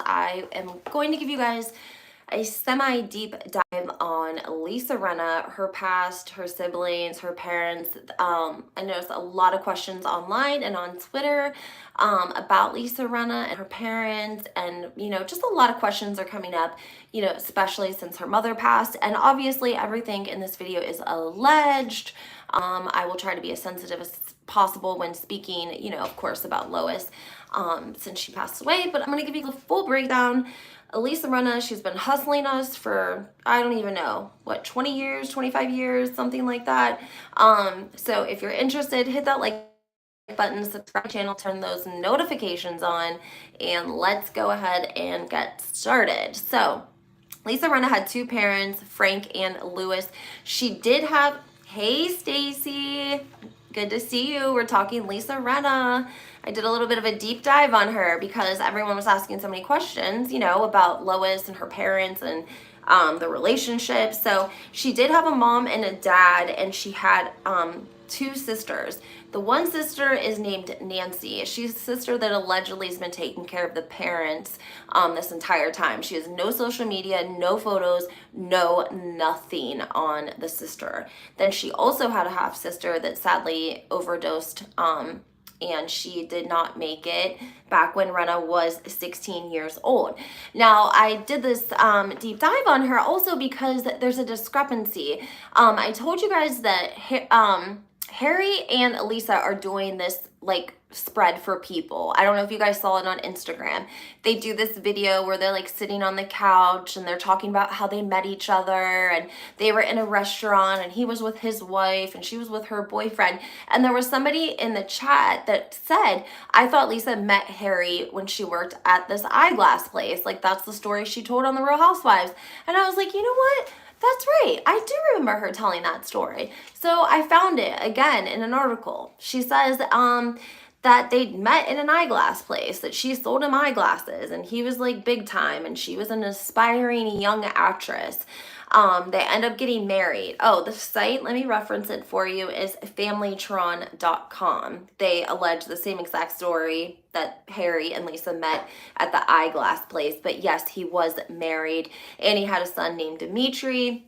I am going to give you guys a semi-deep dive on Lisa Rinna, her past, her siblings, her parents. I noticed a lot of questions online and on Twitter about Lisa Rinna and her parents, and just a lot of questions are coming up, especially since her mother passed. And obviously everything in this video is alleged. I will try to be as sensitive as possible when speaking, of course, about Lois, since she passed away. But I'm going to give you the full breakdown. Lisa Rinna, she's been hustling us for, I don't even know, what, 20 years, 25 years, something like that. So if you're interested, hit that like button, subscribe to the channel, turn those notifications on, and let's go ahead and get started. So Lisa Rinna had two parents, Frank and Louis. She did have, hey Stacy, good to see you. We're talking Lisa Rinna. I did a little bit of a deep dive on her because everyone was asking so many questions, about Lois and her parents and the relationship. So she did have a mom and a dad, and she had two sisters. The one sister is named Nancy. She's the sister that allegedly has been taking care of the parents this entire time. She has no social media, no photos, no nothing on the sister. Then she also had a half sister that sadly overdosed, and she did not make it back when Rinna was 16 years old. Now, I did this deep dive on her also because there's a discrepancy. I told you guys that Harry and Elisa are doing this like spread for people. I don't know if you guys saw it on Instagram. They do this video where they're like sitting on the couch and they're talking about how they met each other, and they were in a restaurant and he was with his wife and she was with her boyfriend. And there was somebody in the chat that said, I thought Lisa met Harry when she worked at this eyeglass place. Like, that's the story she told on the Real Housewives. And I was like, you know what? That's right. I do remember her telling that story. So I found it again in an article. She says that they met in an eyeglass place, that she sold him eyeglasses and he was like big time and she was an aspiring young actress. They end up getting married. Oh, the site, let me reference it for you, is familytron.com. They allege the same exact story, that Harry and Lisa met at the eyeglass place. But yes, he was married and he had a son named Dimitri.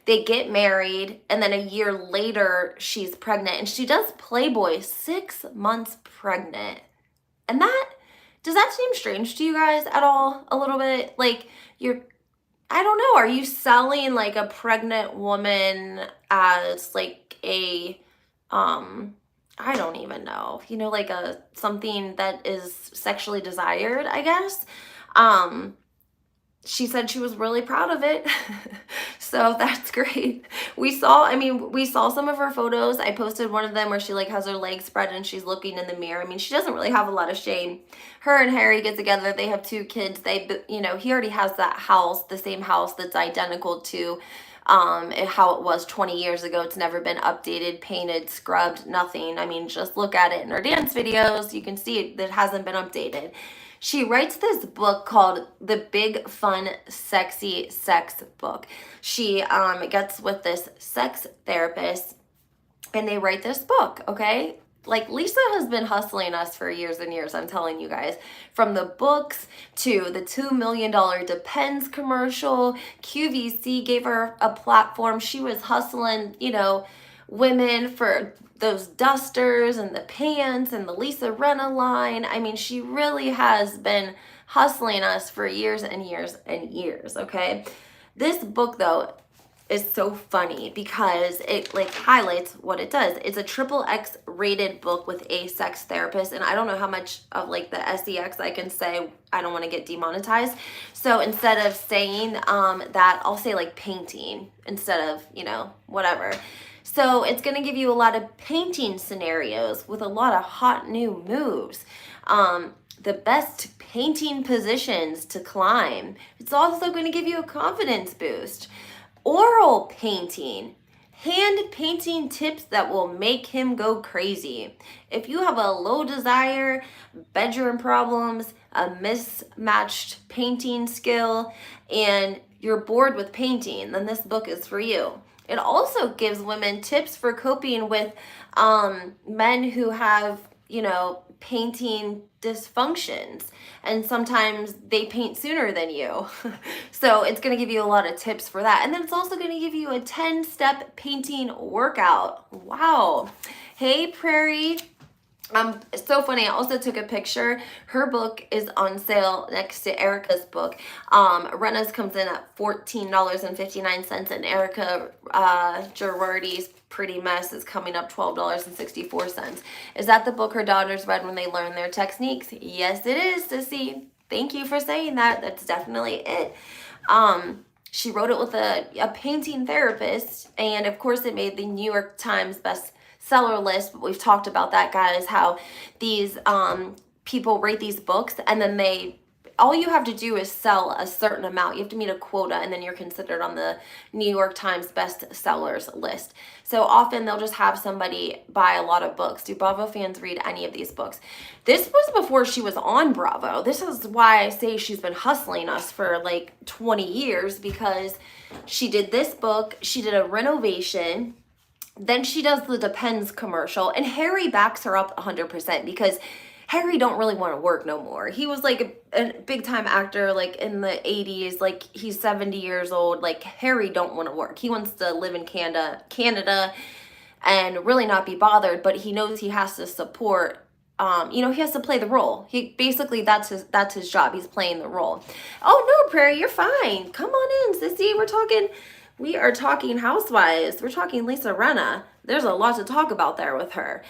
They get married, and then a year later she's pregnant, and she does Playboy 6 months pregnant. And does that seem strange to you guys at all? A little bit? Like, I don't know, are you selling like a pregnant woman as like a, I don't even know, like something that is sexually desired, I guess. She said she was really proud of it. So that's great. We saw some of her photos. I posted one of them where she like has her legs spread and she's looking in the mirror. I mean, she doesn't really have a lot of shame. Her and Harry get together. They have 2 kids. He already has that house, the same house that's identical to how it was 20 years ago. It's never been updated, painted, scrubbed, nothing. I mean, just look at it in her dance videos. You can see it hasn't been updated. She writes this book called The Big Fun Sexy Sex Book. She gets with this sex therapist and they write this book, okay? Like, Lisa has been hustling us for years and years, I'm telling you guys. From the books to the $2 million Depends commercial. QVC gave her a platform. She was hustling, women for those dusters and the pants and the Lisa Rinna line. I mean, she really has been hustling us for years and years and years, okay? This book, though, is so funny because it like highlights what it does. It's a XXX rated book with a sex therapist, and I don't know how much of like the SEX I can say. I don't want to get demonetized. So instead of saying that, I'll say like painting instead of, whatever. So it's going to give you a lot of painting scenarios with a lot of hot new moves. The best painting positions to climb. It's also going to give you a confidence boost. Oral painting. Hand painting tips that will make him go crazy. If you have a low desire, bedroom problems, a mismatched painting skill, and you're bored with painting, then this book is for you. It also gives women tips for coping with men who have painting dysfunctions, and sometimes they paint sooner than you. So it's going to give you a lot of tips for that. And then it's also going to give you a 10-step painting workout. Wow. Hey, Prairie. So funny. I also took a picture. Her book is on sale next to Erica's book. Rinna's comes in at $14.59, and Erica Girardi's Pretty Mess is coming up $12.64. Is that the book her daughters read when they learned their techniques? Yes, it is, Sissy. Thank you for saying that. That's definitely it. She wrote it with a painting therapist, and of course it made the New York Times bestseller list. But we've talked about that, guys, how these people rate these books, and then all you have to do is sell a certain amount. You have to meet a quota, and then you're considered on the New York Times bestsellers list. So often they'll just have somebody buy a lot of books. Do Bravo fans read any of these books? This was before she was on Bravo. This is why I say she's been hustling us for like 20 years, because she did this book, she did a renovation, then she does the Depends commercial, and Harry backs her up 100% because Harry don't really want to work no more. He was like a big time actor like in the 80s, like he's 70 years old. Like Harry don't want to work. He wants to live in Canada and really not be bothered, but he knows he has to support he has to play the role. He basically that's his job. He's playing the role. Oh no, Prairie, you're fine. Come on in, sissy. We are talking Housewives. We're talking Lisa Rinna. There's a lot to talk about there with her.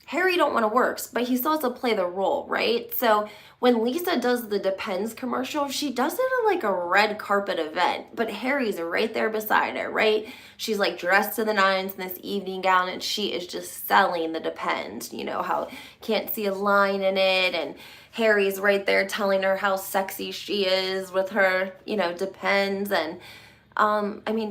Harry don't want to work, but he still has to play the role, right? So when Lisa does the Depends commercial, she does it at like a red carpet event, but Harry's right there beside her, right? She's like dressed to the nines in this evening gown, and she is just selling the Depends. You know how can't see a line in it, and Harry's right there telling her how sexy she is with her, Depends. And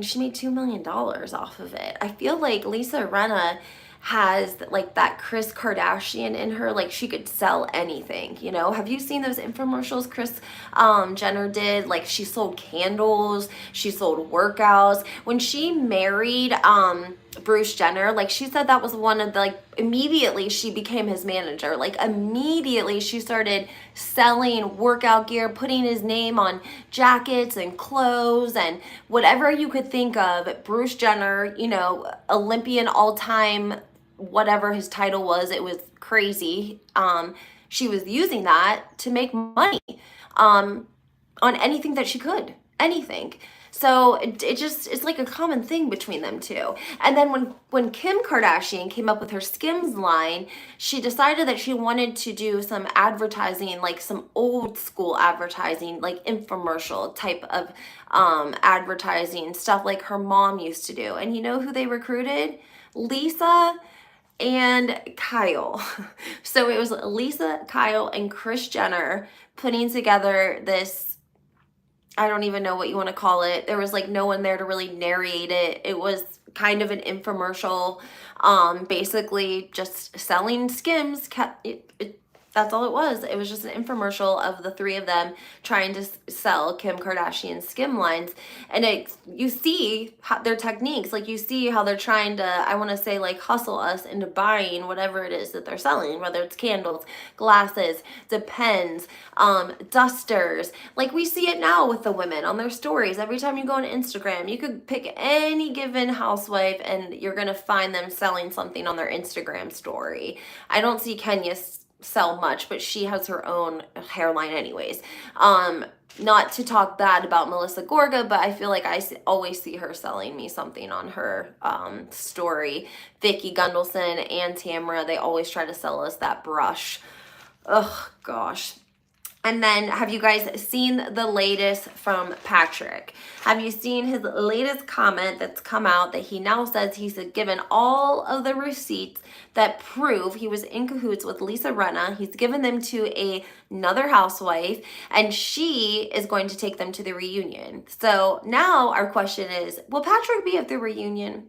she made $2 million off of it. I feel like Lisa Rinna has like that Kris Kardashian in her. Like she could sell anything, Have you seen those infomercials Kris Jenner did? Like she sold candles, she sold workouts. When she married Bruce Jenner, like she said that was one of the, like immediately she became his manager. Like immediately she started selling workout gear, putting his name on jackets and clothes and whatever you could think of. Bruce Jenner, Olympian all-time, whatever his title was, it was crazy. She was using that to make money on anything that she could, anything. So it's like a common thing between them two. And then when Kim Kardashian came up with her Skims line, she decided that she wanted to do some advertising, like some old school advertising, like infomercial type of advertising, stuff like her mom used to do. And you know who they recruited? Lisa and Kyle. So it was Lisa, Kyle, and Kris Jenner putting together this, I don't even know what you want to call it. There was like no one there to really narrate it. It was kind of an infomercial, basically just selling Skims. That's all it was. It was just an infomercial of the three of them trying to sell Kim Kardashian's Skim lines. And you see their techniques. Like you see how they're trying to, I want to say, like hustle us into buying whatever it is that they're selling, whether it's candles, glasses, Depends, dusters. Like we see it now with the women on their stories. Every time you go on Instagram, you could pick any given housewife and you're going to find them selling something on their Instagram story. I don't see Kenya sell much, but she has her own hairline anyways. Not to talk bad about Melissa Gorga, but I feel like I always see her selling me something on her story. Vicky Gundelson and Tamara, they always try to sell us that brush. Ugh, gosh. And then have you guys seen the latest from Patrick? Have you seen his latest comment that's come out that he now says he's given all of the receipts that prove he was in cahoots with Lisa Rinna. He's given them to another housewife, and she is going to take them to the reunion. So now our question is, will Patrick be at the reunion?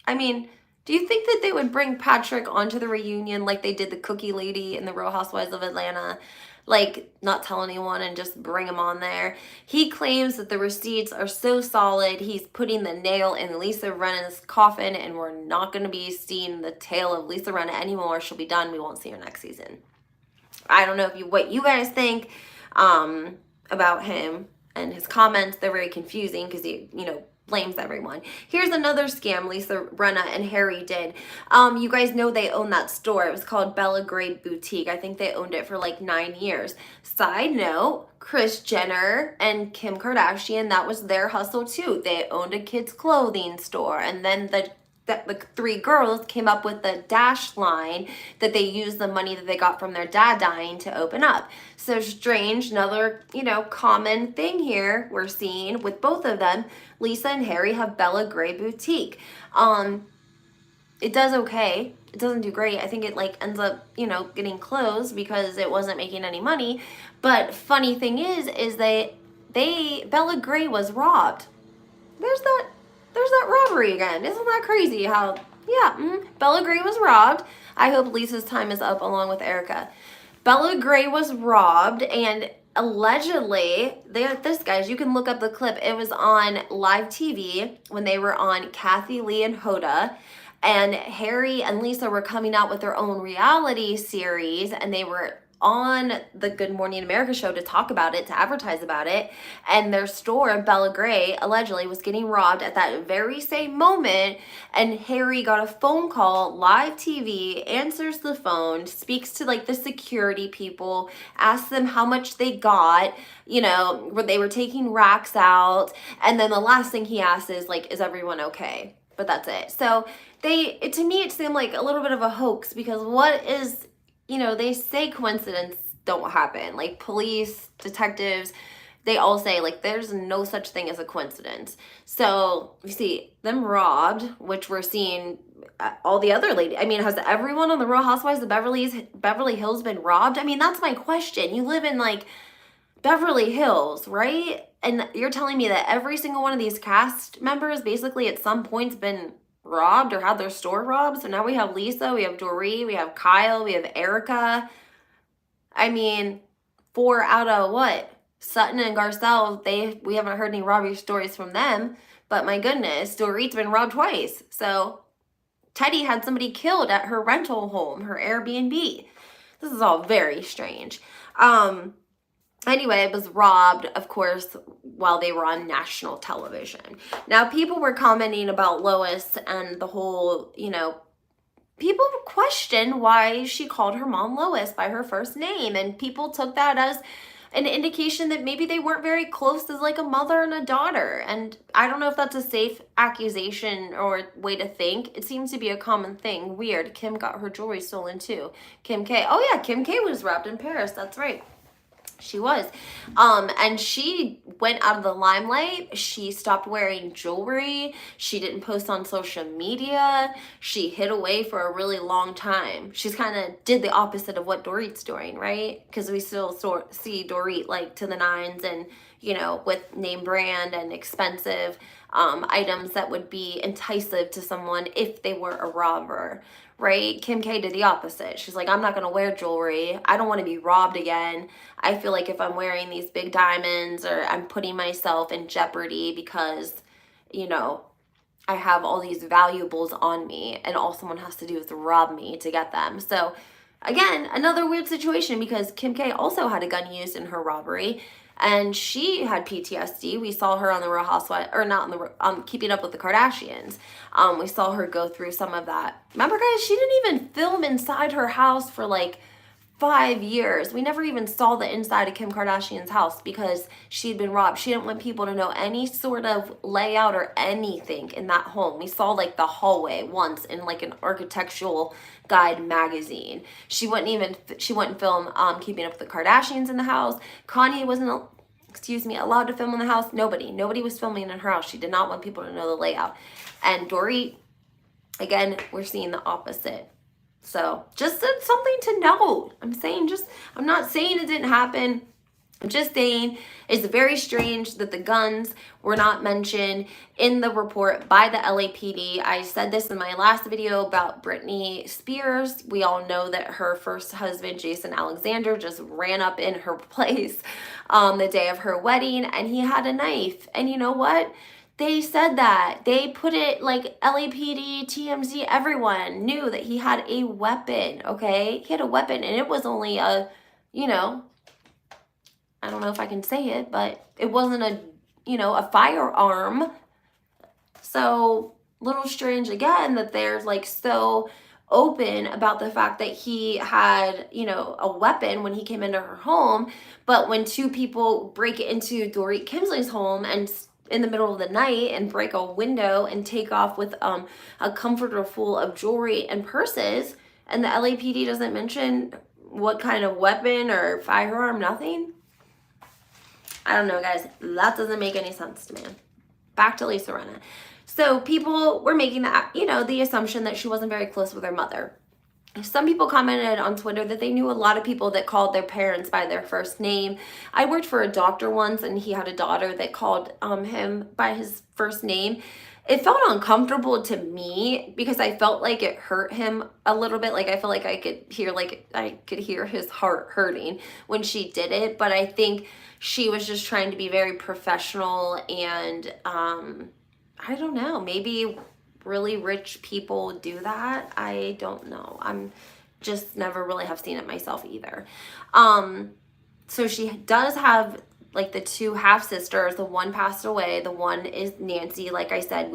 I mean, do you think that they would bring Patrick onto the reunion like they did the Cookie Lady in the Real Housewives of Atlanta? like not tell anyone and just bring them on there. He claims that the receipts are so solid, he's putting the nail in Lisa Rinna's coffin, and we're not going to be seeing the tale of Lisa Rinna anymore. She'll be done. We won't see her next season. I don't know what you guys think about him and his comments. They're very confusing because he, blames everyone. Here's another scam Lisa Rinna and Harry did. You guys know they own that store. It was called Bella Gray Boutique. I think they owned it for like 9 years. Side note, Kris Jenner and Kim Kardashian, that was their hustle too. They owned a kids' clothing store, and then the 3 girls came up with the Dash line that they used the money that they got from their dad dying to open up. So strange, another, common thing here we're seeing with both of them. Lisa and Harry have Bella Gray Boutique. It does okay. It doesn't do great. I think it ends up, getting closed because it wasn't making any money. But funny thing is Bella Gray was robbed. There's that robbery again. Isn't that crazy how, Bella Gray was robbed. I hope Lisa's time is up along with Erica. Bella Gray was robbed, and allegedly, this guys, you can look up the clip. It was on live TV when they were on Kathy Lee and Hoda, and Harry and Lisa were coming out with their own reality series, and they were on the Good Morning America show to talk about it, to advertise about it, and their store, Bella Gray, allegedly was getting robbed at that very same moment, and Harry got a phone call, live TV, answers the phone, speaks to the security people, asks them how much they got, where they were taking racks out, and then the last thing he asks is is everyone okay? But that's it. So to me it seemed like a little bit of a hoax, because what is, they say coincidence don't happen. Police, detectives, they all say there's no such thing as a coincidence. So you see them robbed, which we're seeing all the other ladies. I mean, has everyone on the Real Housewives of Beverly Hills been robbed? I mean, that's my question. You live in Beverly Hills, right? And you're telling me that every single one of these cast members basically at some point's been robbed or had their store robbed. So now we have Lisa, we have Dorit, we have Kyle, we have Erica. I mean, 4 out of what? Sutton and Garcelle, we haven't heard any robbery stories from them. But my goodness, Dorit's been robbed twice. So Teddy had somebody killed at her rental home, her Airbnb. This is all very strange. Anyway, it was robbed, of course, while they were on national television. Now, people were commenting about Lois and the whole, people questioned why she called her mom Lois by her first name. And people took that as an indication that maybe they weren't very close as a mother and a daughter. And I don't know if that's a safe accusation or way to think. It seems to be a common thing. Weird. Kim got her jewelry stolen too. Kim K. Oh yeah, Kim K was robbed in Paris. That's right. She was. And she went out of the limelight. She stopped wearing jewelry. She didn't post on social media. She hid away for a really long time. She's kind of did the opposite of what Dorit's doing, right? Because we still see Dorit to the nines and, with name brand and expensive items that would be enticing to someone if they were a robber, right? Kim K did the opposite. She's like, I'm not going to wear jewelry. I don't want to be robbed again. I feel like if I'm wearing these big diamonds or I'm putting myself in jeopardy because, I have all these valuables on me and all someone has to do is rob me to get them. So again, another weird situation because Kim K also had a gun used in her robbery. And she had PTSD. We saw her on the Real Housewives, or not on the Keeping Up with the Kardashians. We saw her go through some of that. Remember, guys, she didn't even film inside her house for 5 years. We never even saw the inside of Kim Kardashian's house because she'd been robbed. She didn't want people to know any sort of layout or anything in that home. We saw the hallway once in an architectural guide magazine. She wouldn't film Keeping Up with the Kardashians in the house. Kanye wasn't allowed to film in the house. Nobody was filming in her house. She did not want people to know the layout. And Dorit, again, we're seeing the opposite. So just something to note. I'm not saying it didn't happen. I'm just saying, it's very strange that the guns were not mentioned in the report by the LAPD. I said this in my last video about Britney Spears. We all know that her first husband, Jason Alexander, just ran up in her place the day of her wedding, and he had a knife. And you know what? They said that. They put it, like, LAPD, TMZ, everyone knew that he had a weapon, okay? He had a weapon, and it was only a, you know, I don't know if I can say it, but it wasn't a, you know, a firearm. So, little strange again that they're like so open about the fact that he had, you know, a weapon when he came into her home. But when two people break into Dorit Kemsley's home and in the middle of the night and break a window and take off with a comforter full of jewelry and purses, and the LAPD doesn't mention what kind of weapon or firearm, nothing. I don't know, guys. That doesn't make any sense to me. Back to Lisa Rinna. So people were making that, you know, the assumption that she wasn't very close with her mother. Some people commented on Twitter that they knew a lot of people that called their parents by their first name. I worked for a doctor once, and he had a daughter that called him by his first name. It felt uncomfortable to me because I felt like it hurt him a little bit. Like I felt like I could hear his heart hurting when she did it. But I think she was just trying to be very professional, and I don't know, maybe really rich people do that. I don't know. I'm just never really have seen it myself either. So she does have like the two half sisters. The one passed away. The one is Nancy. Like I said,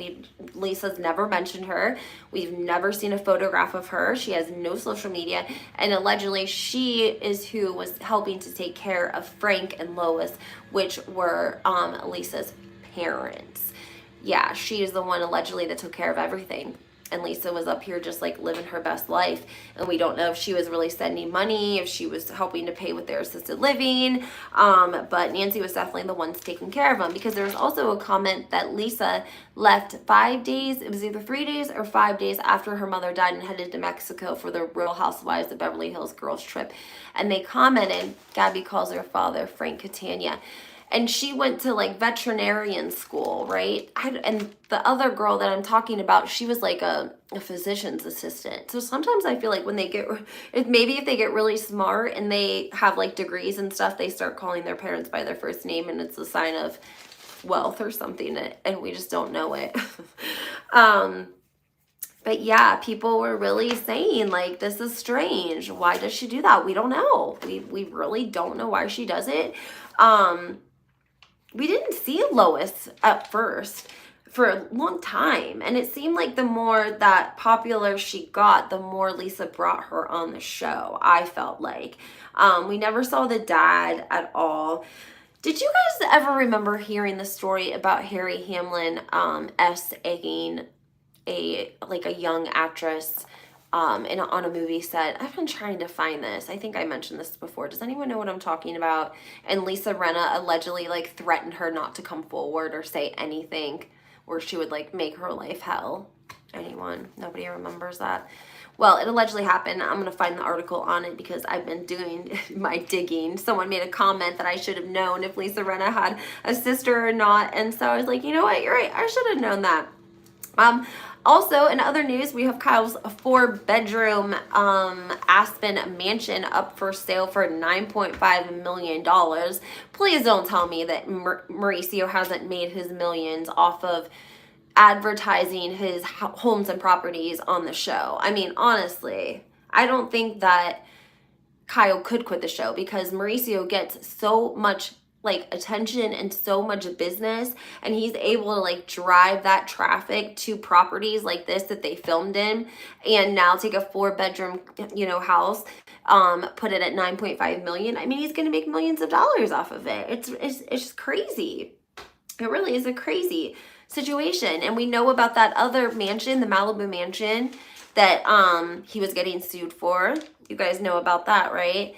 Lisa's never mentioned her. We've never seen a photograph of her. She has no social media, and allegedly she is who was helping to take care of Frank and Lois, which were Lisa's parents. Yeah, she is the one allegedly that took care of everything. And Lisa was up here just like living her best life. And we don't know if she was really sending money, if she was helping to pay with their assisted living. But Nancy was definitely the ones taking care of them, because there was also a comment that Lisa left 5 days. It was either 3 days or 5 days after her mother died and headed to Mexico for the Real Housewives of Beverly Hills girls trip. And they commented, Gabby calls her father Frank Catania. And she went to like veterinarian school, right? And the other girl that I'm talking about, she was like a physician's assistant. So sometimes I feel like when they get, maybe if they get really smart and they have like degrees and stuff, they start calling their parents by their first name, and it's a sign of wealth or something, and we just don't know it. But yeah, people were really saying like, this is strange. Why does she do that? We don't know. We really don't know why she does it. We didn't see Lois at first for a long time, and it seemed like the more that popular she got, the more Lisa brought her on the show, I felt like. We never saw the dad at all. Did you guys ever remember hearing the story about Harry Hamlin egging a young actress on a movie set? I've been trying to find this. I think I mentioned this before. Does anyone know what I'm talking about? And Lisa Rinna allegedly like threatened her not to come forward or say anything, or she would like make her life hell. Anyone? Nobody remembers that? Well, it allegedly happened. I'm going to find the article on it because I've been doing my digging. Someone made a comment that I should have known if Lisa Rinna had a sister or not. And so I was like, you know what? You're right. I should have known that. Also, in other news, we have Kyle's 4-bedroom Aspen mansion up for sale for $9.5 million. Please don't tell me that Mauricio hasn't made his millions off of advertising his homes and properties on the show. I mean, honestly, I don't think that Kyle could quit the show, because Mauricio gets so much like attention and so much business, and he's able to like drive that traffic to properties like this that they filmed in, and now take a 4-bedroom, you know, house, put it at 9.5 million. I mean, he's going to make millions of dollars off of it. It's just crazy. It really is a crazy situation. And we know about that other mansion, the Malibu mansion, that he was getting sued for. You guys know about that, right?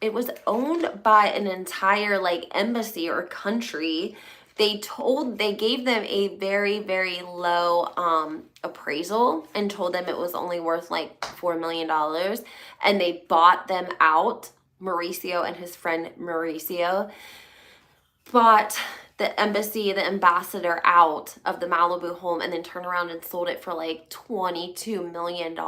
It was owned by an entire like embassy or country. They gave them a very, very low appraisal and told them it was only worth like $4 million, and they bought them out Mauricio and his friend Mauricio bought the embassy, the ambassador out of the Malibu home and then turned around and sold it for like $22 million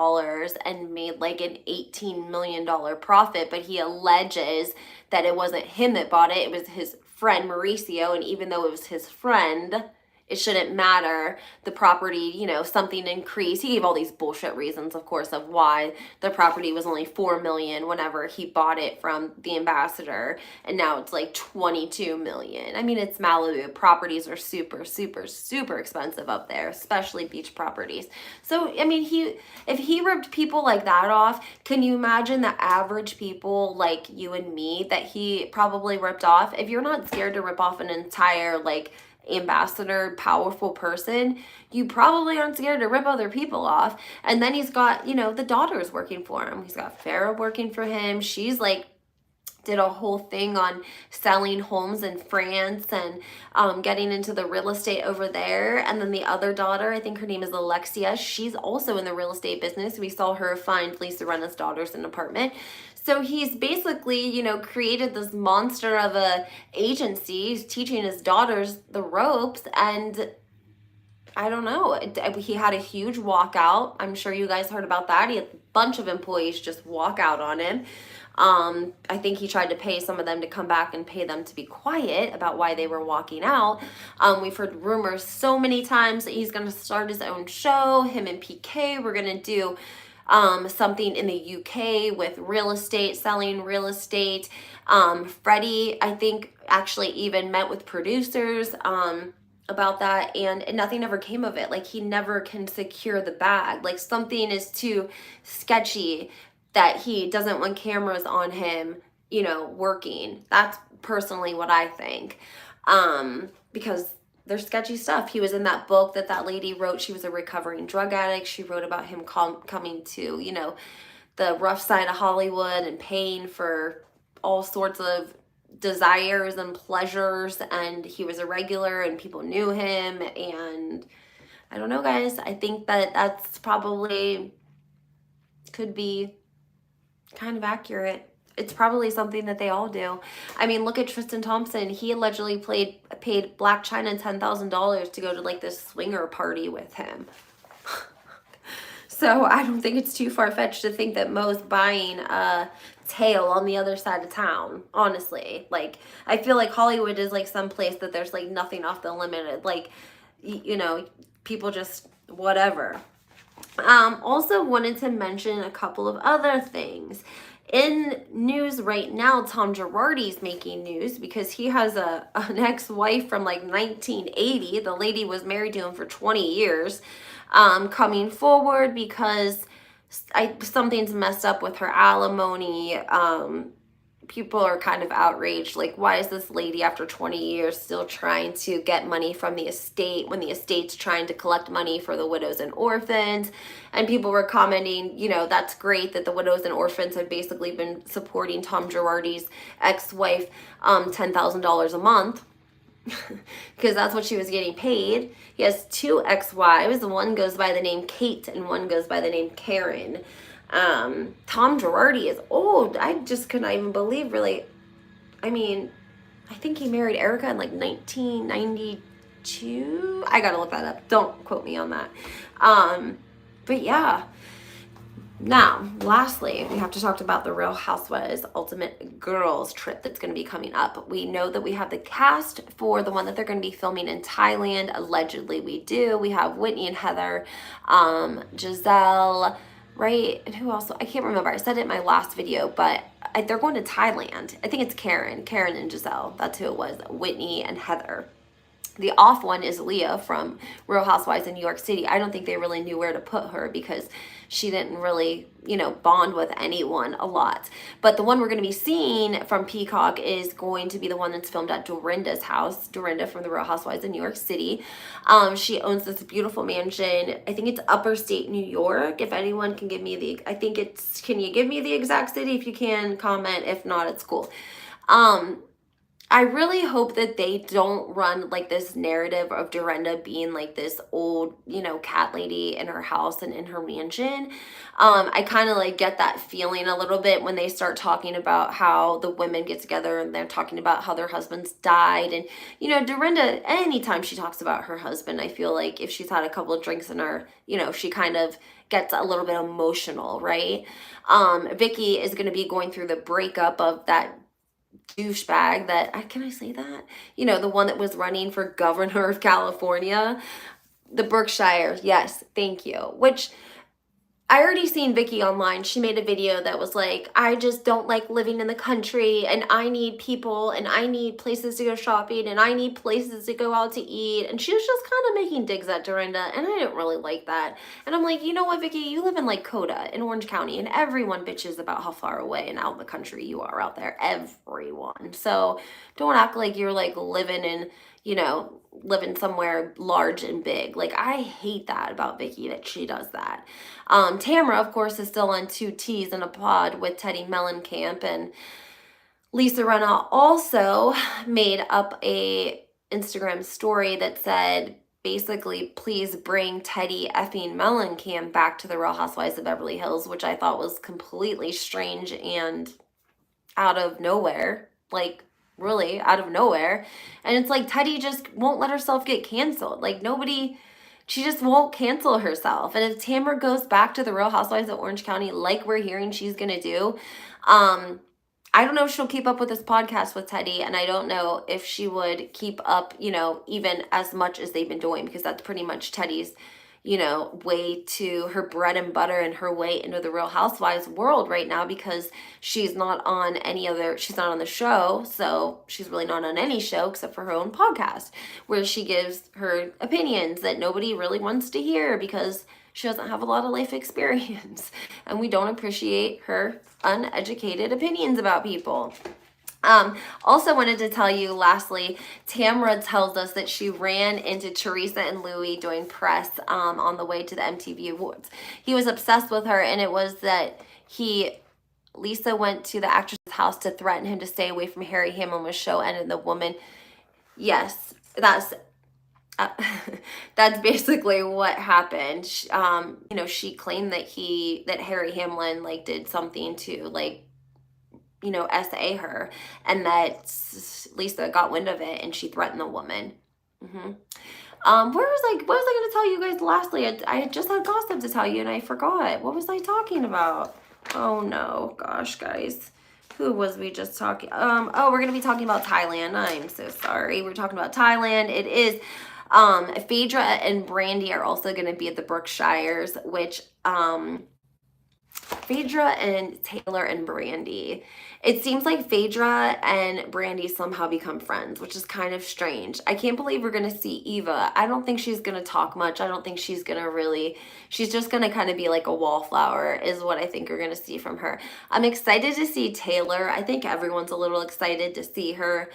and made like an $18 million profit. But he alleges that it wasn't him that bought it, it was his friend Mauricio. And even though it was his friend, it shouldn't matter. The property, you know, something increased. He gave all these bullshit reasons, of course, of why the property was only $4 million whenever he bought it from the ambassador, and now it's like $22 million. I mean, it's Malibu. Properties are super, super, super expensive up there, especially beach properties. So, I mean, if he ripped people like that off, can you imagine the average people like you and me that he probably ripped off? If you're not scared to rip off an entire, like, ambassador, powerful person, you probably aren't scared to rip other people off. And then he's got, you know, the daughters working for him. He's got Farrah working for him. She's like did a whole thing on selling homes in France and getting into the real estate over there. And then the other daughter, I think her name is Alexia, she's also in the real estate business. We saw her find Lisa Rinna's daughters an apartment. So he's basically, you know, created this monster of a agency. He's teaching his daughters the ropes, and I don't know. He had a huge walkout. I'm sure you guys heard about that. He had a bunch of employees just walk out on him. I think he tried to pay some of them to come back and pay them to be quiet about why they were walking out. We've heard rumors so many times that he's going to start his own show. Him and PK were going to do something in the UK with real estate, selling real estate. Freddie, I think, actually even met with producers about that, and nothing ever came of it. Like, he never can secure the bag. Like, something is too sketchy that he doesn't want cameras on him, you know, working. That's personally what I think. Because there's sketchy stuff. He was in that book that lady wrote. She was a recovering drug addict. She wrote about him coming to, you know, the rough side of Hollywood and paying for all sorts of desires and pleasures. And he was a regular and people knew him. And I don't know, guys. I think that's probably could be kind of accurate. It's probably something that they all do. I mean, look at Tristan Thompson. He allegedly paid Black China $10,000 to go to like this swinger party with him. So I don't think it's too far-fetched to think that Mo's buying a tail on the other side of town, honestly. Like, I feel like Hollywood is like some place that there's like nothing off the limit. Like, you know, people just whatever. Also wanted to mention a couple of other things. In news right now, Tom Girardi's making news because he has an ex-wife from like 1980. The lady was married to him for 20 years, coming forward because something's messed up with her alimony. People are kind of outraged. Like, why is this lady after 20 years still trying to get money from the estate when the estate's trying to collect money for the widows and orphans? And people were commenting, you know, that's great that the widows and orphans have basically been supporting Tom Girardi's ex-wife $10,000 a month because that's what she was getting paid. He has two ex-wives. One goes by the name Kate and one goes by the name Karen. Tom Girardi is old. I just could not even believe, really. I mean, I think he married Erica in like 1992. I gotta look that up. Don't quote me on that. But yeah. Now, lastly, we have to talk about the Real Housewives Ultimate Girls trip that's going to be coming up. We know that we have the cast for the one that they're going to be filming in Thailand. Allegedly, we do. We have Whitney and Heather, Giselle, right? And who else? I can't remember. I said it in my last video, but they're going to Thailand. I think it's Karen and Giselle. That's who it was. Whitney and Heather. The off one is Leah from Real Housewives in New York City. I don't think they really knew where to put her because she didn't really, you know, bond with anyone a lot. But the one we're going to be seeing from Peacock is going to be the one that's filmed at Dorinda's house. Dorinda from the Real Housewives in New York City. She owns this beautiful mansion. I think it's upper state New York. If anyone can give me can you give me the exact city? If you can, comment. If not, it's cool. I really hope that they don't run like this narrative of Dorinda being like this old, cat lady in her house and in her mansion. I kind of like get that feeling a little bit when they start talking about how the women get together and they're talking about how their husbands died. And, Dorinda, anytime she talks about her husband, I feel like if she's had a couple of drinks in her, she kind of gets a little bit emotional, right? Vicky is going to be going through the breakup of that douchebag that, can I say that? The one that was running for governor of California, the Berkshire. Yes, thank you. Which I already seen Vicky online. She made a video that was like, I just don't like living in the country and I need people and I need places to go shopping and I need places to go out to eat. And she was just kind of making digs at Dorinda and I didn't really like that. And I'm like, you know what, Vicky, you live in like Coda in Orange County and everyone bitches about how far away and out in the country you are out there. Everyone. So don't act like you're like living in, living somewhere large and big. Like, I hate that about Vicky, that she does that. Tamara, of course, is still on 2Ts in a pod with Teddy Mellencamp, and Lisa Rinna also made up a Instagram story that said, basically, please bring Teddy effing Mellencamp back to the Real Housewives of Beverly Hills, which I thought was completely strange and out of nowhere. Like, really out of nowhere. And it's like Teddy just won't let herself get canceled. Like, she just won't cancel herself. And if Tamara goes back to the Real Housewives of Orange County, like we're hearing she's gonna do, I don't know if she'll keep up with this podcast with Teddy, and I don't know if she would keep up, even as much as they've been doing, because that's pretty much Teddy's, way to her bread and butter and her way into the Real Housewives world right now, because she's not on she's not on the show, so she's really not on any show except for her own podcast, where she gives her opinions that nobody really wants to hear because she doesn't have a lot of life experience, and we don't appreciate her uneducated opinions about people. Also wanted to tell you, lastly, Tamra tells us that she ran into Teresa and Louis doing press on the way to the MTV Awards. He was obsessed with her, and it was that Lisa went to the actress's house to threaten him to stay away from Harry Hamlin's show, and the woman, yes, that's basically what happened. She claimed that Harry Hamlin like did something to like, SA her, and that Lisa got wind of it and she threatened the woman. What was I going to tell you guys lastly? I just had gossip to tell you and I forgot. What was I talking about? Oh no, gosh, guys. Who was we just talking? We're going to be talking about Thailand. I'm so sorry. We're talking about Thailand. It is Phaedra and Brandy are also going to be at the Berkshires, which Phaedra and Taylor and Brandy. It seems like Phaedra and Brandy somehow become friends, which is kind of strange. I can't believe we're going to see Eva. I don't think she's going to talk much. I don't think she's going to she's just going to kind of be like a wallflower is what I think we're going to see from her. I'm excited to see Taylor. I think everyone's a little excited to see her.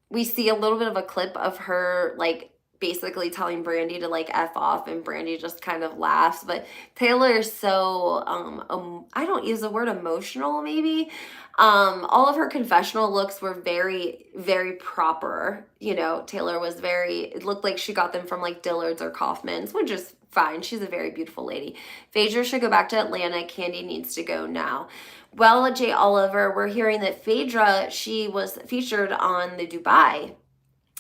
We see a little bit of a clip of her like basically telling Brandy to like F off, and Brandy just kind of laughs. But Taylor is so, I don't use the word emotional maybe. All of her confessional looks were very, very proper. Taylor was it looked like she got them from like Dillard's or Kaufman's, which is fine. She's a very beautiful lady. Phaedra should go back to Atlanta. Candy needs to go now. Well, Jay Oliver, we're hearing that Phaedra, she was featured on the Dubai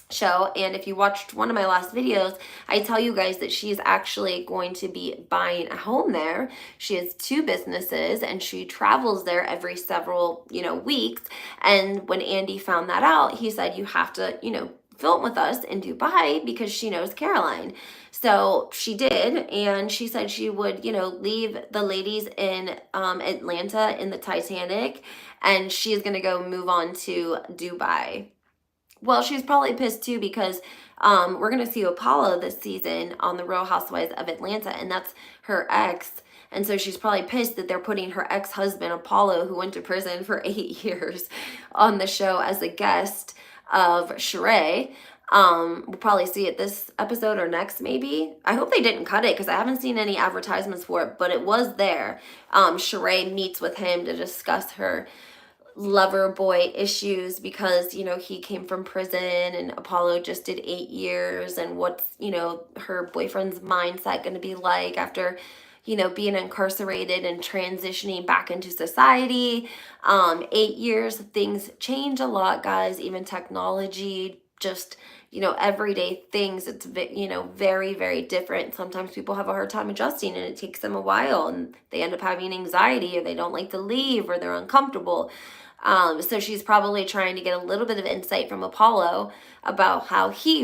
show, and if you watched one of my last videos, I tell you guys that she's actually going to be buying a home there. She has 2 businesses and she travels there every several weeks. And when Andy found that out, he said, you have to film with us in Dubai because she knows Caroline. So she did, and she said she would leave the ladies in Atlanta in the Titanic, and she's gonna go move on to Dubai. Well, she's probably pissed too because we're going to see Apollo this season on the Real Housewives of Atlanta, and that's her ex. And so she's probably pissed that they're putting her ex-husband, Apollo, who went to prison for 8 years, on the show as a guest of Sheree. We'll probably see it this episode or next maybe. I hope they didn't cut it because I haven't seen any advertisements for it, but it was there. Sheree meets with him to discuss her lover boy issues because, you know, he came from prison and Apollo just did 8 years, and what's, you know, her boyfriend's mindset going to be like after, you know, being incarcerated and transitioning back into society. 8 years, things change a lot, guys. Even technology, just, you know, everyday things, it's, you know, very, very different. Sometimes people have a hard time adjusting and it takes them a while and they end up having anxiety, or they don't like to leave, or they're uncomfortable. So she's probably trying to get a little bit of insight from Apollo about how he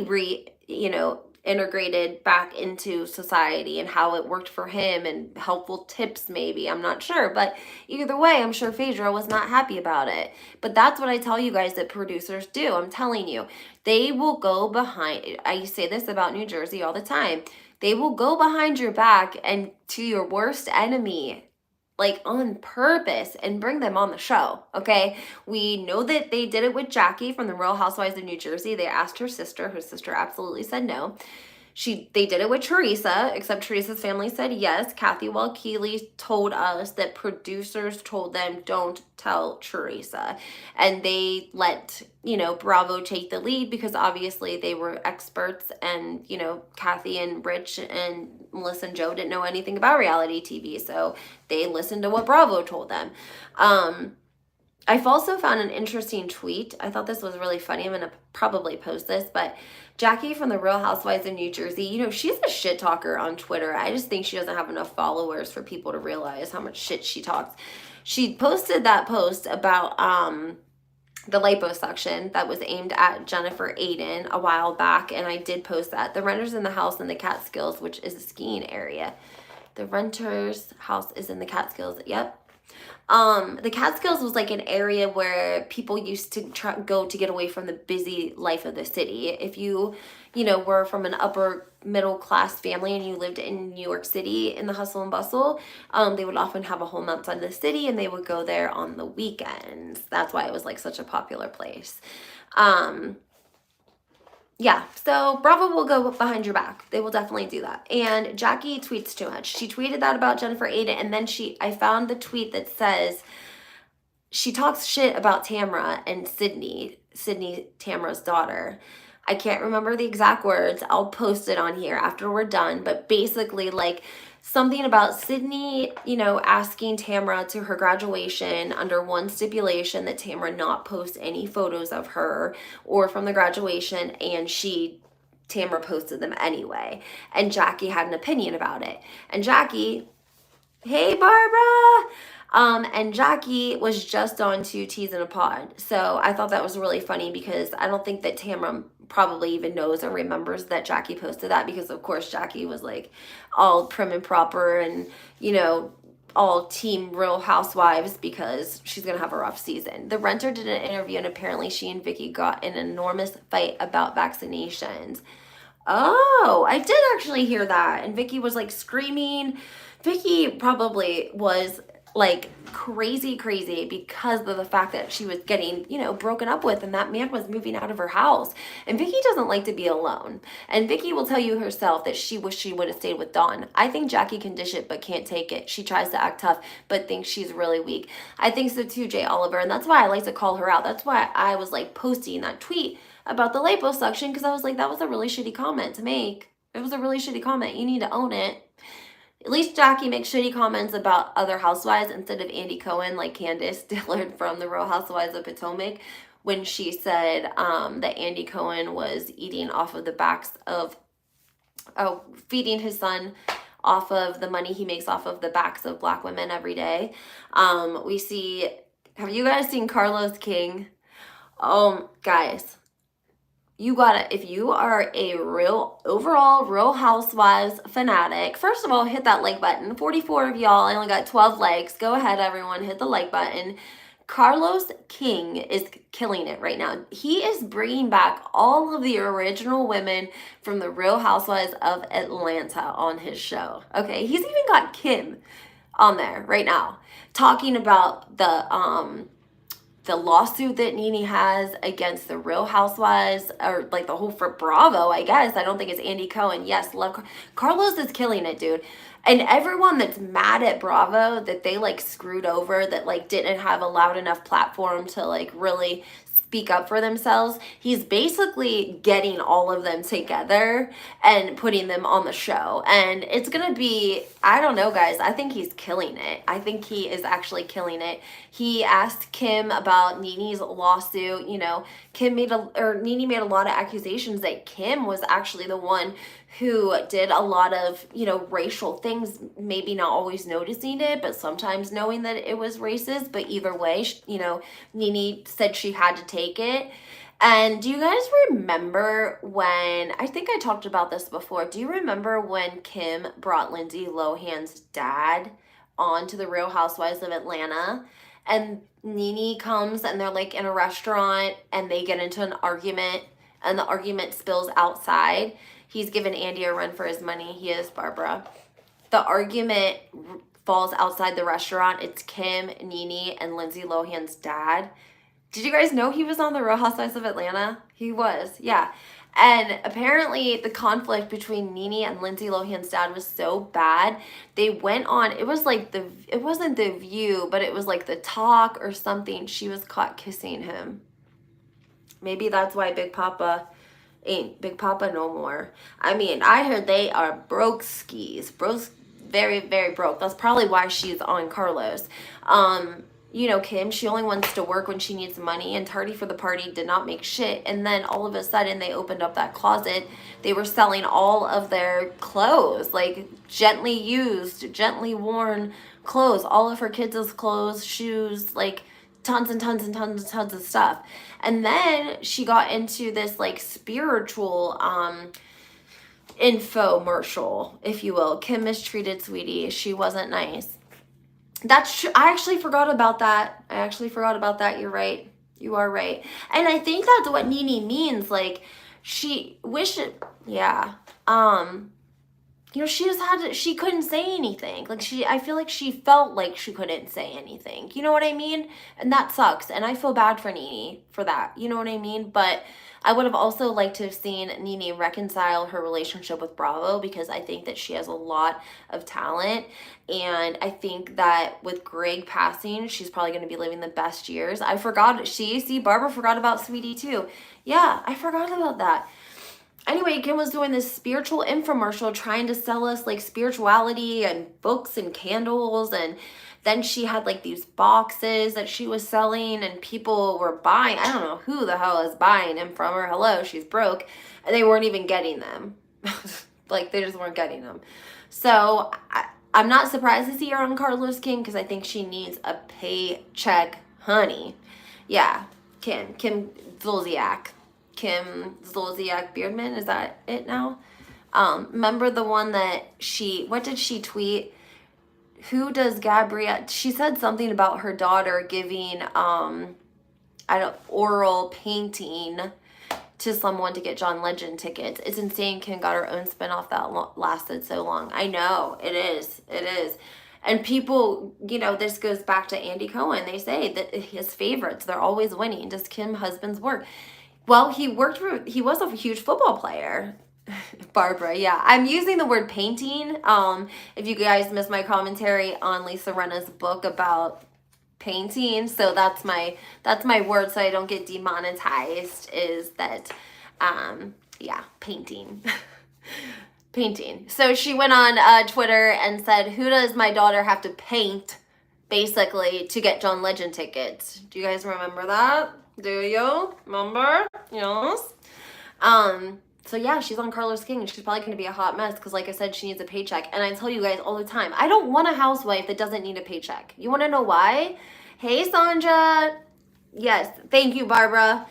you know, integrated back into society and how it worked for him, and helpful tips maybe. I'm not sure, but either way, I'm sure Phaedra was not happy about it. But that's what I tell you guys that producers do. I'm telling you, they will go behind. I say this about New Jersey all the time. They will go behind your back and to your worst enemy, like on purpose, and bring them on the show. Okay, we know that they did it with Jackie from the Real Housewives of New Jersey. They asked her sister absolutely said no. They did it with Teresa, except Teresa's family said yes. Kathy Walkeely told us that producers told them don't tell Teresa, and they let, you know, Bravo take the lead because obviously they were experts, and, you know, Kathy and Rich and Melissa and Joe didn't know anything about reality TV, so they listened to what Bravo told them. I've also found an interesting tweet. I thought this was really funny. I'm going to probably post this, but Jackie from the Real Housewives of New Jersey, you know, she's a shit talker on Twitter. I just think she doesn't have enough followers for people to realize how much shit she talks. She posted that post about the liposuction that was aimed at Jennifer Aydin a while back, and I did post that. The renters in the house in the Catskills, which is a skiing area. The renter's house is in the Catskills. Yep. The Catskills was like an area where people used to go to get away from the busy life of the city. If you, you know, were from an upper middle class family and you lived in New York City in the hustle and bustle, they would often have a home outside the city and they would go there on the weekends. That's why it was like such a popular place. Yeah, so Bravo will go behind your back. They will definitely do that. And Jackie tweets too much. She tweeted that about Jennifer Aydin, and then I found the tweet that says she talks shit about Tamra and Sydney, Tamra's daughter. I can't remember the exact words. I'll post it on here after we're done, but basically like something about Sydney, you know, asking Tamra to her graduation under one stipulation, that Tamra not post any photos of her or from the graduation, and Tamra posted them anyway. And Jackie had an opinion about it. And Jackie, hey Barbara! And Jackie was just on 2 T's in a Pod. So I thought that was really funny because I don't think that Tamra probably even knows or remembers that Jackie posted that, because of course Jackie was like all prim and proper and, you know, all team Real Housewives because she's gonna have a rough season. The renter did an interview and apparently she and Vicky got in an enormous fight about vaccinations. Oh, I did actually hear that. And Vicky was like screaming. Vicky probably was like crazy because of the fact that she was getting, you know, broken up with, and that man was moving out of her house. And Vicky doesn't like to be alone. And Vicky will tell you herself that she wished she would have stayed with Dawn. I think Jackie can dish it but can't take it. She tries to act tough but thinks she's really weak. I think so too, Jay Oliver, and that's why I like to call her out. That's why I was like posting that tweet about the liposuction, because I was like, that was a really shitty comment to make. It was a really shitty comment. You need to own it. At least Jackie makes shitty comments about other housewives instead of Andy Cohen, like Candace Dillard from the Real Housewives of Potomac, when she said that Andy Cohen was eating off of the backs of, feeding his son off of the money he makes off of the backs of Black women every day. We see, have you guys seen Carlos King? Guys, you gotta, if you are a overall Real Housewives fanatic, first of all, hit that like button. 44 of y'all, I only got 12 likes. Go ahead, everyone, hit the like button. Carlos King is killing it right now. He is bringing back all of the original women from the Real Housewives of Atlanta on his show. Okay, he's even got Kim on there right now, talking about the lawsuit that NeNe has against the Real Housewives, or like the whole for Bravo, I guess. I don't think it's Andy Cohen. Yes, love Carlos is killing it, dude. And everyone that's mad at Bravo that they like screwed over, that like didn't have a loud enough platform to like really speak up for themselves, he's basically getting all of them together and putting them on the show. And it's gonna be, I don't know, guys, I think he's killing it. I think he is actually killing it. He asked Kim about NeNe's lawsuit. You know, NeNe made a lot of accusations that Kim was actually the one who did a lot of, you know, racial things, maybe not always noticing it, but sometimes knowing that it was racist. But either way, you know, NeNe said she had to take it. And do you guys remember when, I think I talked about this before, do you remember when Kim brought Lindsay Lohan's dad onto the Real Housewives of Atlanta? And NeNe comes and they're like in a restaurant and they get into an argument and the argument spills outside. He's given Andy a run for his money. He is, Barbara. The argument falls outside the restaurant. It's Kim, NeNe, and Lindsay Lohan's dad. Did you guys know he was on the Real Housewives of Atlanta? He was, yeah. And apparently the conflict between NeNe and Lindsay Lohan's dad was so bad. They went on, it was like it wasn't The View, but it was like The Talk or something. She was caught kissing him. Maybe that's why Big Papa ain't Big Papa no more. I mean, I heard they are broke skis. Very, very broke. That's probably why she's on Carlos. You know, Kim, she only wants to work when she needs money, and Tardy for the Party did not make shit. And then all of a sudden they opened up that closet. They were selling all of their clothes, like gently used, gently worn clothes, all of her kids' clothes, shoes, like tons and tons and tons and tons of stuff. And then she got into this like spiritual infomercial, if you will. Kim mistreated Sweetie. She wasn't nice. That's true. I actually forgot about that. You're right. You are right. And I think that's what NeNe means. Like, she wished it. Yeah. You know, she couldn't say anything. Like, I feel like she felt like she couldn't say anything. You know what I mean? And that sucks. And I feel bad for NeNe for that. You know what I mean? But I would have also liked to have seen NeNe reconcile her relationship with Bravo, because I think that she has a lot of talent. And I think that with Greg passing, she's probably going to be living the best years. I forgot. Barbara forgot about Sweetie too. Yeah, I forgot about that. Anyway, Kim was doing this spiritual infomercial trying to sell us like spirituality and books and candles, and then she had like these boxes that she was selling and people were buying. I don't know who the hell is buying them from her. Hello, she's broke. And they weren't even getting them. Like, they just weren't getting them. So I'm not surprised to see her on Carlos King, because I think she needs a paycheck, honey. Yeah, Kim Zolciak. Kim Zolciak Beardman, is that it now? Remember the one that what did she tweet? Who does Gabrielle? She said something about her daughter giving oral painting to someone to get John Legend tickets. It's insane. Kim got her own spinoff that lasted so long. I know, it is. And people, you know, this goes back to Andy Cohen. They say that his favorites, they're always winning. Does Kim husband's work? Well, he was a huge football player. Barbara, yeah. I'm using the word painting. If you guys missed my commentary on Lisa Rinna's book about painting, so that's my word, so I don't get demonetized, is that yeah, painting. Painting. So she went on Twitter and said, who does my daughter have to paint, basically, to get John Legend tickets? Do you guys remember that? Do you remember? Yes. So yeah, she's on Carlos King, and she's probably going to be a hot mess because, like I said, she needs a paycheck. And I tell you guys all the time, I don't want a housewife that doesn't need a paycheck. You want to know why? Hey, Sandra. Yes, thank you, Barbara.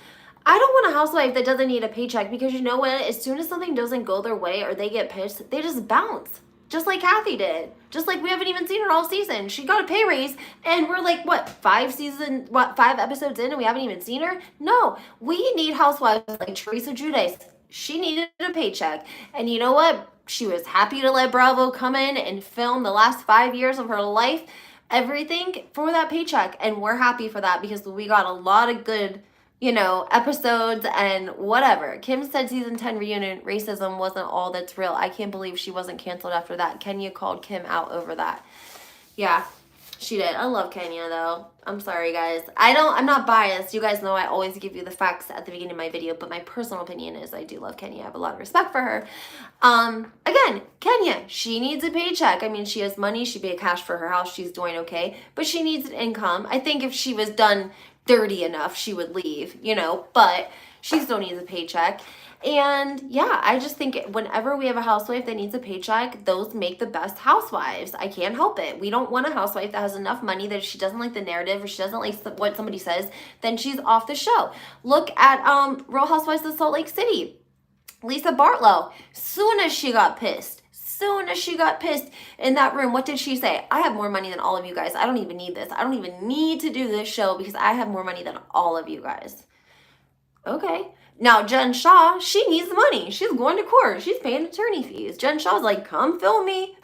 I don't want a housewife that doesn't need a paycheck, because you know what? As soon as something doesn't go their way or they get pissed, they just bounce. Just like Kathy did. Just like we haven't even seen her all season. She got a pay raise and we're like, what, 5 episodes in and we haven't even seen her? No, we need housewives like Teresa Giudice. She needed a paycheck. And you know what? She was happy to let Bravo come in and film the last 5 years of her life, everything for that paycheck. And we're happy for that, because we got a lot of good you know, episodes and whatever. Kim said season 10 reunion racism wasn't all that's real. I can't believe she wasn't canceled after that. Kenya called Kim out over that. Yeah, she did. I love Kenya though. I'm sorry guys. I'm not biased. You guys know I always give you the facts at the beginning of my video, but my personal opinion is I do love Kenya. I have a lot of respect for her. Again, Kenya, she needs a paycheck. I mean, she has money, she paid cash for her house, she's doing okay, but she needs an income. I think if she was done dirty enough, she would leave, you know, but she still needs a paycheck. And yeah, I just think whenever we have a housewife that needs a paycheck, those make the best housewives. I can't help it. We don't want a housewife that has enough money that if she doesn't like the narrative or she doesn't like what somebody says, then she's off the show. Look at Real Housewives of Salt Lake City. Lisa Bartlow, soon as she got pissed in that room, what did she say? I have more money than all of you guys. I don't even need this. I don't even need to do this show because I have more money than all of you guys. Okay. Now, Jen Shah, she needs the money. She's going to court. She's paying attorney fees. Jen Shah's like, come film me.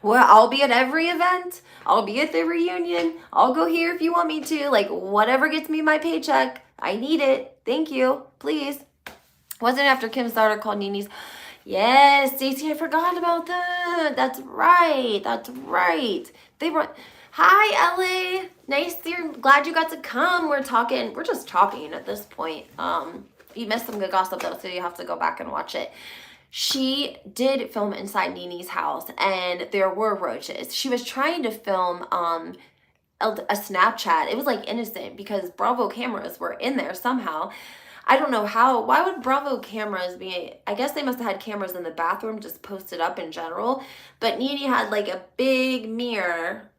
Well, I'll be at every event. I'll be at the reunion. I'll go here if you want me to. Like, whatever gets me my paycheck. I need it. Thank you. Please. Wasn't it after Kim's daughter called NeNe's? Yes, Stacey, I forgot about that. That's right. That's right. They were... Hi, Ellie. Nice. You're glad you got to come. We're just talking at this point. You missed some good gossip though, so you have to go back and watch it. She did film inside NeNe's house and there were roaches. She was trying to film a Snapchat. It was like innocent because Bravo cameras were in there somehow. I don't know how. Why would Bravo cameras be? I guess they must have had cameras in the bathroom just posted up in general. But NeNe had like a big mirror.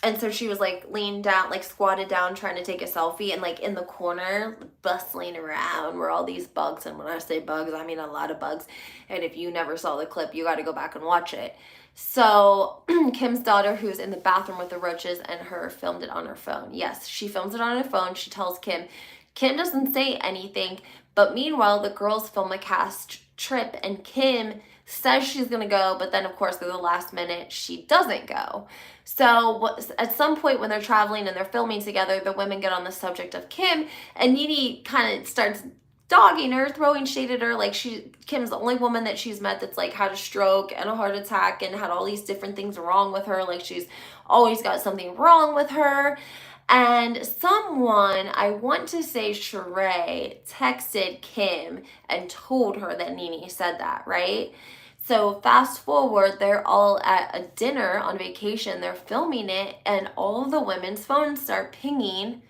And so she was like leaned down, like squatted down, trying to take a selfie, and like in the corner, bustling around were all these bugs. And when I say bugs, I mean a lot of bugs. And if you never saw the clip, you got to go back and watch it. So Kim's daughter, who's in the bathroom with the roaches and her, filmed it on her phone. Yes, she films it on her phone. She tells Kim. Kim doesn't say anything, but meanwhile, the girls film a cast trip, and Kim says she's going to go, but then, of course, at the last minute, she doesn't go. So at some point when they're traveling and they're filming together, the women get on the subject of Kim, and NeNe kind of starts dogging her, throwing shade at her. Like, Kim's the only woman that she's met that's, like, had a stroke and a heart attack and had all these different things wrong with her. Like, she's always got something wrong with her. And someone, I want to say Sheree, texted Kim and told her that NeNe said that, right? So fast forward, they're all at a dinner on vacation. They're filming it, and all of the women's phones start pinging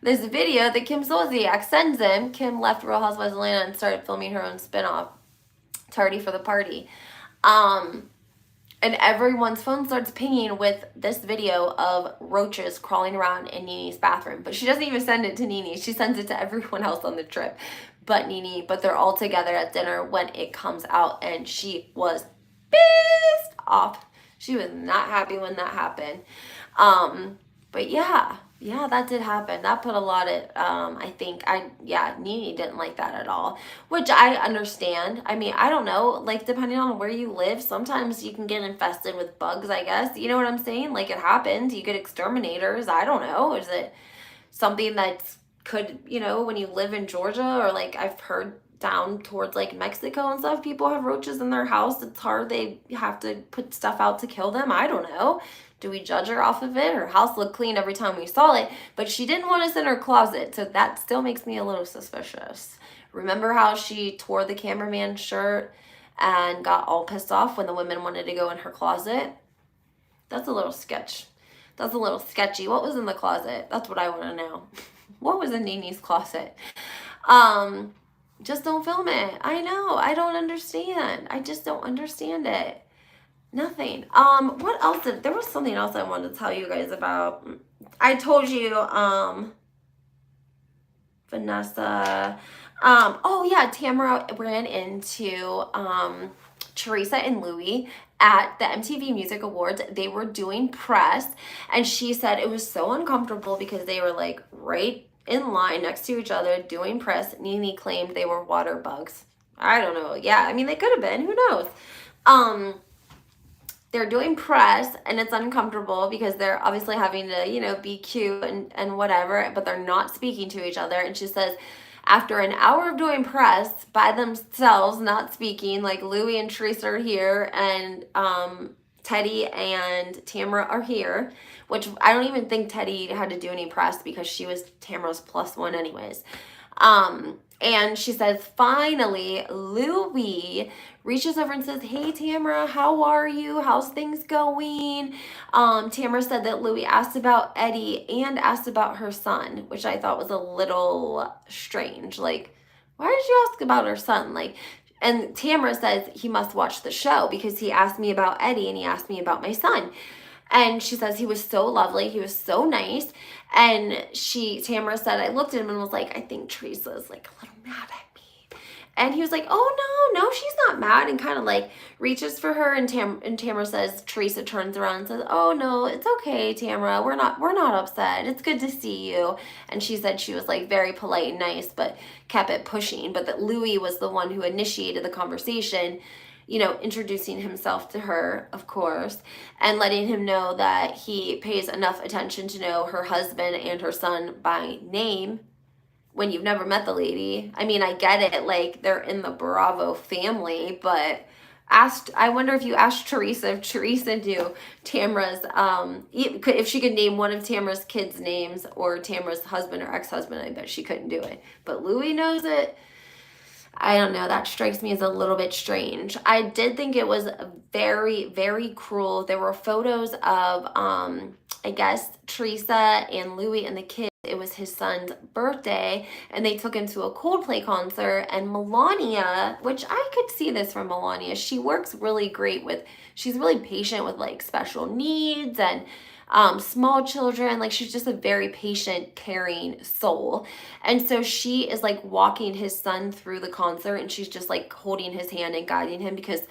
this video that Kim Zolciak sends them. Kim left Real Housewives of Atlanta and started filming her own spinoff, Tardy for the Party. And everyone's phone starts pinging with this video of roaches crawling around in NeNe's bathroom. But she doesn't even send it to NeNe. She sends it to everyone else on the trip but NeNe. But they're all together at dinner when it comes out. And she was pissed off. She was not happy when that happened. But yeah, that did happen. That put a lot of, NeNe didn't like that at all, which I understand. I mean, I don't know, like, depending on where you live, sometimes you can get infested with bugs, I guess. You know what I'm saying? Like, it happens. You get exterminators. I don't know. Is it something that's could, you know, when you live in Georgia, or like I've heard down towards like Mexico and stuff, people have roaches in their house. It's hard. They have to put stuff out to kill them. I don't know. Do we judge her off of it? Her house looked clean every time we saw it, but she didn't want us in her closet, so that still makes me a little suspicious. Remember how she tore the cameraman's shirt and got all pissed off when the women wanted to go in her closet? That's a little sketch. That's a little sketchy. What was in the closet? That's what I want to know. What was in NeNe's closet? Just don't film it. I know. I don't understand. I just don't understand it. Nothing. What else there was something else I wanted to tell you guys about. I told you, Vanessa, oh yeah, Tamara ran into, Teresa and Louis at the MTV Music Awards. They were doing press, and she said it was so uncomfortable because they were like right in line next to each other doing press. NeNe claimed they were water bugs. I don't know. Yeah, I mean, they could have been. Who knows? they're doing press and it's uncomfortable because they're obviously having to, you know, be cute and whatever, but they're not speaking to each other. And she says, after an hour of doing press by themselves, not speaking, like Louis and Teresa are here, and Teddy and Tamara are here, which I don't even think Teddy had to do any press because she was Tamara's +1 anyways. And she says, finally, Louis reaches over and says, hey, Tamara, how are you? How's things going? Tamara said that Louis asked about Eddie and asked about her son, which I thought was a little strange. Like, why did you ask about her son? Like, and Tamara says he must watch the show because he asked me about Eddie and he asked me about my son. And she says he was so lovely. He was so nice. And Tamara said, I looked at him and was like, I think Teresa's like a little mad at me. And he was like, oh, no, she's not mad. And kind of like reaches for her. And Tamara says, Teresa turns around and says, oh, no, it's okay, Tamara. We're not upset. It's good to see you. And she said she was like very polite and nice, but kept it pushing. But that Louis was the one who initiated the conversation, you know, introducing himself to her, of course, and letting him know that he pays enough attention to know her husband and her son by name when you've never met the lady. I mean, I get it, like, they're in the Bravo family, but I wonder if you asked Teresa, if Teresa knew Tamara's, if she could name one of Tamara's kids' names or Tamara's husband or ex-husband, I bet she couldn't do it. But Louis knows it. I don't know, that strikes me as a little bit strange. I did think it was very, very cruel. There were photos of, I guess, Teresa and Louis and the kids. It was his son's birthday, and they took him to a Coldplay concert, and Melania, which I could see this from Melania, she works really great with, she's really patient with, like, special needs and small children. Like, she's just a very patient, caring soul. And so she is like walking his son through the concert, and she's just like holding his hand and guiding him because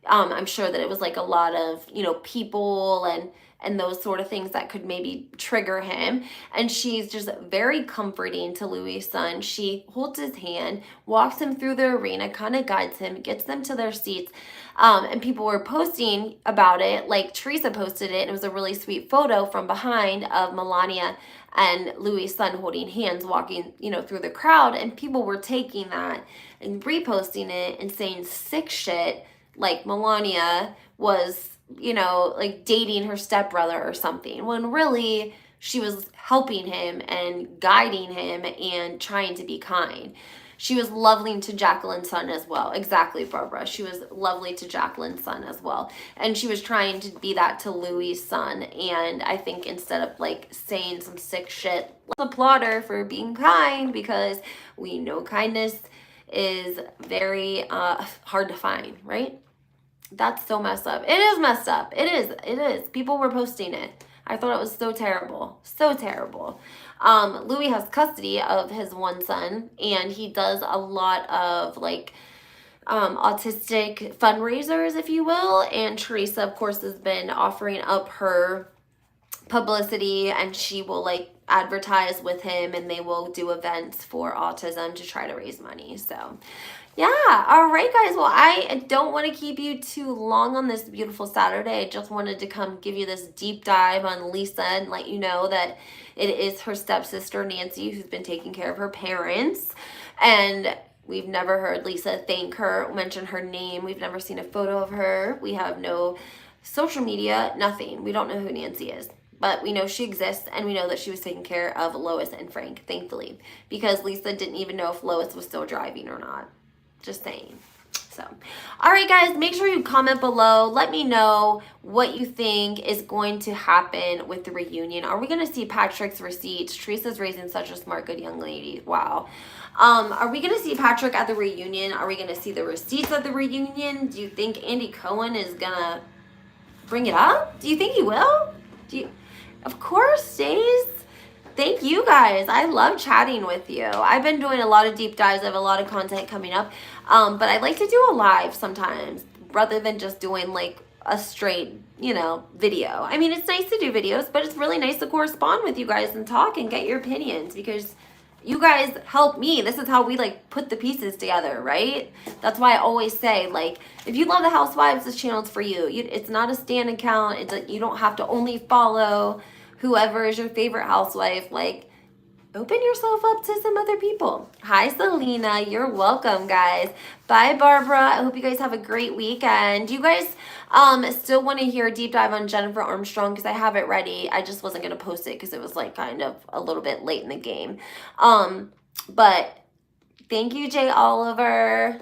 I'm sure that it was like a lot of, you know, people and those sort of things that could maybe trigger him. And she's just very comforting to Louis' son. She holds his hand, walks him through the arena, kind of guides him, gets them to their seats. And people were posting about it, like Teresa posted it, and it was a really sweet photo from behind of Melania and Louis' son holding hands, walking, you know, through the crowd. And people were taking that and reposting it and saying sick shit, like Melania was, you know, like dating her stepbrother or something, when really she was helping him and guiding him and trying to be kind. She was lovely to Jacqueline's son as well. Exactly, Barbara. She was lovely to Jacqueline's son as well. And she was trying to be that to Louis' son. And I think instead of like saying some sick shit, let's applaud her for being kind, because we know kindness is very hard to find, right? That's so messed up. It is messed up. It is. People were posting it. I thought it was so terrible. So terrible. Louis has custody of his one son, and he does a lot of like autistic fundraisers, if you will. And Teresa, of course, has been offering up her publicity, and she will like advertise with him, and they will do events for autism to try to raise money. So yeah, all right, guys. Well, I don't want to keep you too long on this beautiful Saturday. I just wanted to come give you this deep dive on Lisa and let you know that it is her stepsister, Nancy, who's been taking care of her parents. And we've never heard Lisa thank her, mention her name. We've never seen a photo of her. We have no social media, nothing. We don't know who Nancy is. But we know she exists, and we know that she was taking care of Lois and Frank, thankfully, because Lisa didn't even know if Lois was still driving or not. Just saying. So, all right, guys, make sure you comment below. Let me know what you think is going to happen with the reunion. Are we going to see Patrick's receipts? Teresa's raising such a smart, good young lady. Wow. Are we going to see Patrick at the reunion? Are we going to see the receipts at the reunion? Do you think Andy Cohen is going to bring it up? Do you think he will? Of course, Stace. Thank you guys. I love chatting with you. I've been doing a lot of deep dives. I have a lot of content coming up. But I'd like to do a live sometimes rather than just doing like a straight, you know, video. I mean, it's nice to do videos, but it's really nice to correspond with you guys and talk and get your opinions, because you guys help me. This is how we like put the pieces together, right? That's why I always say, like, if you love the Housewives, this channel is for you. It's not a stan account. You don't have to only follow whoever is your favorite housewife. Like, open yourself up to some other people. Hi, Selena. You're welcome, guys. Bye, Barbara. I hope you guys have a great weekend. Do you guys still want to hear a deep dive on Jennifer Armstrong? Because I have it ready. I just wasn't going to post it because it was like kind of a little bit late in the game. But thank you, Jay Oliver.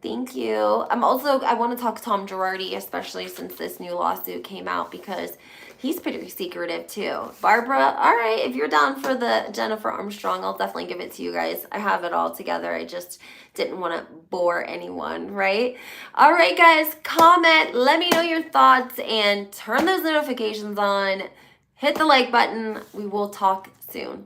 Thank you. I want to talk Tom Girardi, especially since this new lawsuit came out, because he's pretty secretive too. Barbara, all right, if you're down for the Jennifer Armstrong, I'll definitely give it to you guys. I have it all together. I just didn't want to bore anyone, right? All right, guys, comment, let me know your thoughts, and turn those notifications on. Hit the like button. We will talk soon.